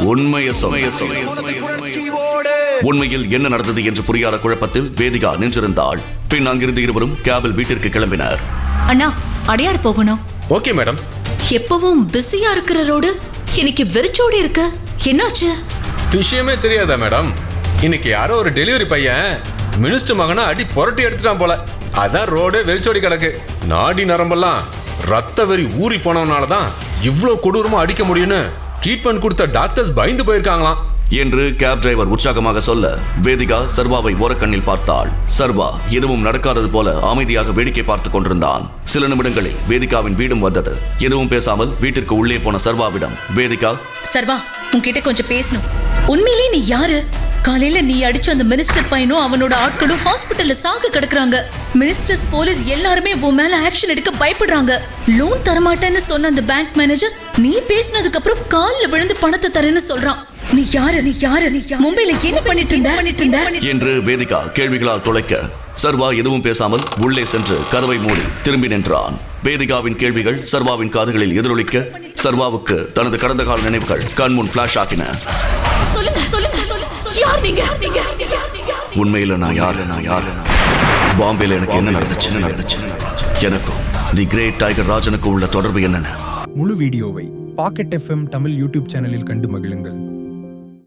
உண்மையை சொல்ல. உண்மையில் என்ன நடந்தது என்று புரியாத குழப்பத்தில் வேதிகா நின்றிருந்தாள். பின் அங்கிருந்து இருவரும் கேபில் வீட்டிற்கு கிளம்பினர். அண்ணா, அடையார் போகணும். Okay madam. எப்பவும் பிஸியா இருக்கிற ரோடு இன்னைக்கு வெறிச்சோடி இருக்கு. என்னாச்சு? விஷயமே தெரியாதா மேடம்? இன்னைக்கு யாரோ ஒரு டெலிவரி பையன் மினிஸ்டர் மகனை அடி புரட்டி எடுத்துட்டான் போல. அதான் ரோடு வெறிச்சோடி கிடக்கு. நாடி நரம்பெல்லாம் ரத்த வெறி ஊறி போனவனாலதான் இவ்வளவு கொடூரமா அடிக்க முடியும்னு ட்ரீட்மெண்ட் கொடுத்த டாக்டர்ஸ் பயந்து போயிருக்காங்களாம் என்று கேப் டிரைவர் உற்சாகமாக சொல்ல வேதிகா சர்வாவை ஓரக்கண்ணில் பார்த்தாள். சர்வா எதுவும் நடக்காதது போல அமைதியாக வேடிக்கை பார்த்துக் கொண்டிருந்தான். சில நிமிடங்களில் வேதிகாவின் வீடும் வந்தது. எதுவும் பேசாமல் வீட்டிற்கு உள்ளே போன சர்வாவிடம் வேதிகா, சர்வா, உன்கிட்ட கொஞ்சம் பேசணும். உண்மையிலே நீ யாரு? காலையில நீ அடிச்ச அந்த மினிஸ்டர் பையனும் அவனோட ஆட்களும் ஹாஸ்பிட்டல்ல சாக கிடக்குறாங்க. மினிஸ்டர்ஸ், போலீஸ் எல்லாருமே உன் மேல ஆக்ஷன் எடுக்க பயப்படுறாங்க. லோன் தரமாட்டேன்னு சொன்ன அந்த பேங்க் மேனேஜர் நீ பேசினதுக்கு அப்புறம் கால்ல விழுந்து பணத்தை தரேன்னு சொல்றான். நீ யாரு? மும்பைல என்ன பண்ணிட்டு இருந்த என்று வேதிகா கேள்விகளால் துளைக்க சர்வா எதுவும் பேசாமல் உள்ளே சென்று கதவை மூடி திரும்பி நின்றான். வேதிகாவின் கேள்விகள் சர்வாவின் காதுகளில் எதிரொலிக்க சர்வாவுக்கு தனது கடந்த கால நினைவுகள் கண்முன் பிளாஷ் ஆக்கின. உண்மையில நான் யாரு? பாம்பேல எனக்கு என்ன நடந்துச்சு? எனக்கும் தி கிரேட் டைகர் ராஜனுக்கு உள்ள தொடர்பு என்னன்னு முழு வீடியோவை பாக்கெட் FM தமிழ் யூடியூப் சேனலில் கண்டு மகிழுங்கள்.